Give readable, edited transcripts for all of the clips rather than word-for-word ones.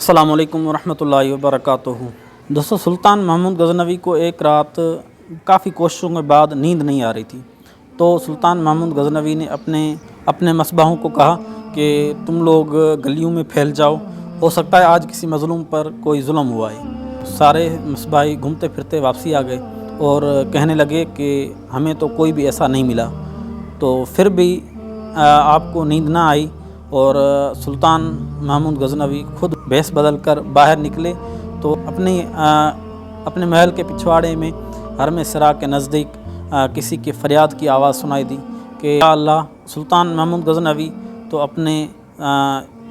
السلام علیکم ورحمۃ اللہ وبرکاتہ۔ دوستو، سلطان محمود غزنوی کو ایک رات کافی کوششوں کے بعد نیند نہیں آ رہی تھی، تو سلطان محمود غزنوی نے اپنے مصباحوں کو کہا کہ تم لوگ گلیوں میں پھیل جاؤ، ہو سکتا ہے آج کسی مظلوم پر کوئی ظلم ہوا ہے۔ سارے مصباحی گھومتے پھرتے واپسی آ گئے اور کہنے لگے کہ ہمیں تو کوئی بھی ایسا نہیں ملا۔ تو پھر بھی آپ کو نیند نہ آئی اور سلطان محمود غزنوی خود بھیس بدل کر باہر نکلے تو اپنے محل کے پچھواڑے میں حرم سرا کے نزدیک کسی کی فریاد کی آواز سنائی دی کہ یا اللہ، سلطان محمود غزنوی تو اپنے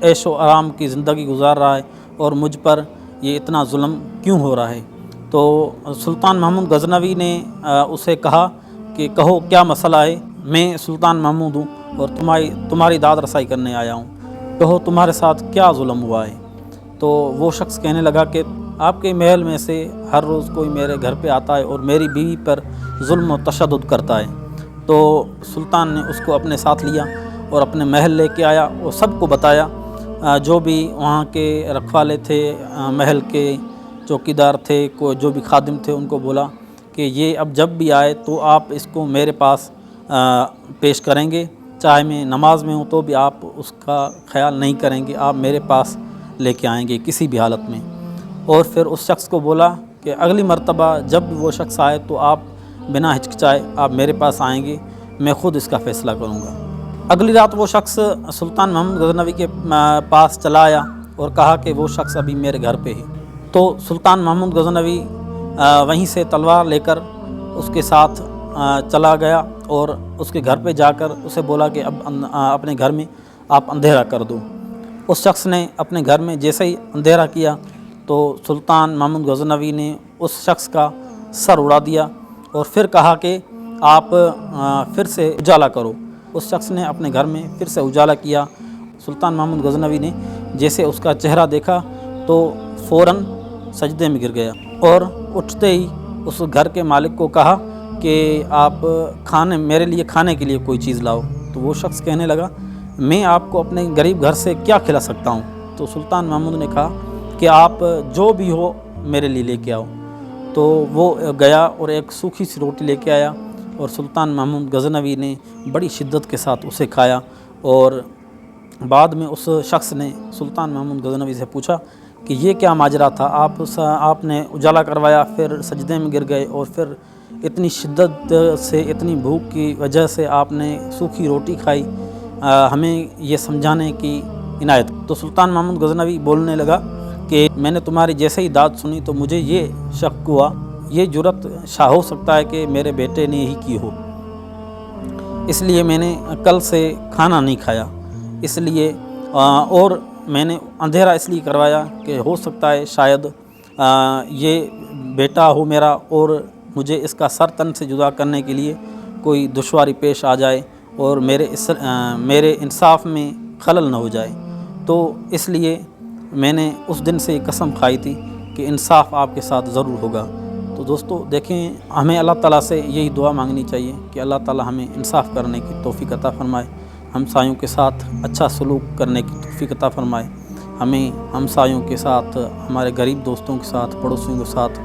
عیش و آرام کی زندگی گزار رہا ہے اور مجھ پر یہ اتنا ظلم کیوں ہو رہا ہے۔ تو سلطان محمود غزنوی نے اسے کہا کہ کہو کیا مسئلہ ہے، میں سلطان محمود ہوں اور تمہاری داد رسائی کرنے آیا ہوں، کہو تمہارے ساتھ کیا ظلم ہوا ہے۔ تو وہ شخص کہنے لگا کہ آپ کے محل میں سے ہر روز کوئی میرے گھر پہ آتا ہے اور میری بیوی پر ظلم و تشدد کرتا ہے۔ تو سلطان نے اس کو اپنے ساتھ لیا اور اپنے محل لے کے آیا اور سب کو بتایا، جو بھی وہاں کے رکھوالے تھے، محل کے چوکیدار تھے، جو بھی خادم تھے، ان کو بولا کہ یہ اب جب بھی آئے تو آپ اس کو میرے پاس پیش کریں گے، چاہے میں نماز میں ہوں تو بھی آپ اس کا خیال نہیں کریں گے، آپ میرے پاس لے کے آئیں گے کسی بھی حالت میں۔ اور پھر اس شخص کو بولا کہ اگلی مرتبہ جب بھی وہ شخص آئے تو آپ بنا ہچکچائے آپ میرے پاس آئیں گے، میں خود اس کا فیصلہ کروں گا۔ اگلی رات وہ شخص سلطان محمود غزنوی کے پاس چلا آیا اور کہا کہ وہ شخص ابھی میرے گھر پہ ہے۔ تو سلطان محمود غزنوی وہیں سے تلوار لے کر اس کے ساتھ چلا گیا اور اس کے گھر پہ جا کر اسے بولا کہ اب اپنے گھر میں آپ اندھیرا کر دو۔ اس شخص نے اپنے گھر میں جیسے ہی اندھیرا کیا تو سلطان محمود غزنوی نے اس شخص کا سر اڑا دیا اور پھر کہا کہ آپ پھر سے اجالا کرو۔ اس شخص نے اپنے گھر میں پھر سے اجالا کیا۔ سلطان محمود غزنوی نے جیسے اس کا چہرہ دیکھا تو فوراً سجدے میں گر گیا اور اٹھتے ہی اس گھر کے مالک کو کہا کہ آپ میرے لیے کھانے کے لیے کوئی چیز لاؤ۔ تو وہ شخص کہنے لگا میں آپ کو اپنے غریب گھر سے کیا کھلا سکتا ہوں۔ تو سلطان محمود نے کہا کہ آپ جو بھی ہو میرے لیے لے کے آؤ۔ تو وہ گیا اور ایک سوکھی سی روٹی لے کے آیا اور سلطان محمود غزنوی نے بڑی شدت کے ساتھ اسے کھایا۔ اور بعد میں اس شخص نے سلطان محمود غزنوی سے پوچھا کہ یہ کیا ماجرا تھا، آپ نے اجالا کروایا، پھر سجدے میں گر گئے اور پھر اتنی شدت سے، اتنی بھوک کی وجہ سے آپ نے سوکھی روٹی کھائی، ہمیں یہ سمجھانے کی عنایت۔ تو سلطان محمود غزنوی بولنے لگا کہ میں نے تمہاری جیسے ہی داد سنی تو مجھے یہ شک ہوا، یہ جرأت ہو سکتا ہے کہ میرے بیٹے نے ہی کی ہو، اس لیے میں نے کل سے کھانا نہیں کھایا، اس لیے اور میں نے اندھیرا اس لیے کروایا کہ ہو سکتا ہے شاید یہ بیٹا ہو میرا اور مجھے اس کا سر تن سے جدا کرنے کے لیے کوئی دشواری پیش آ جائے اور میرے انصاف میں خلل نہ ہو جائے۔ تو اس لیے میں نے اس دن سے قسم کھائی تھی کہ انصاف آپ کے ساتھ ضرور ہوگا۔ تو دوستو دیکھیں، ہمیں اللہ تعالیٰ سے یہی دعا مانگنی چاہیے کہ اللہ تعالیٰ ہمیں انصاف کرنے کی توفیق عطا فرمائے، ہمسایوں کے ساتھ اچھا سلوک کرنے کی توفیق عطا فرمائے، ہمیں ہمسایوں کے ساتھ، ہمارے غریب دوستوں کے ساتھ، پڑوسیوں کے ساتھ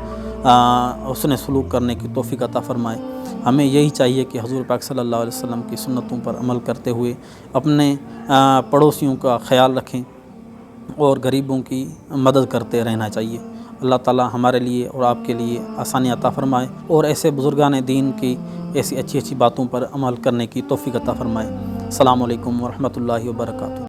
حسن سلوک کرنے کی توفیق عطا فرمائے۔ ہمیں یہی چاہیے کہ حضور پاک صلی اللہ علیہ وسلم کی سنتوں پر عمل کرتے ہوئے اپنے پڑوسیوں کا خیال رکھیں اور غریبوں کی مدد کرتے رہنا چاہیے۔ اللہ تعالیٰ ہمارے لیے اور آپ کے لیے آسانی عطا فرمائے اور ایسے بزرگان دین کی ایسی اچھی باتوں پر عمل کرنے کی توفیق عطا فرمائے۔ السلام علیکم ورحمۃ اللہ وبرکاتہ۔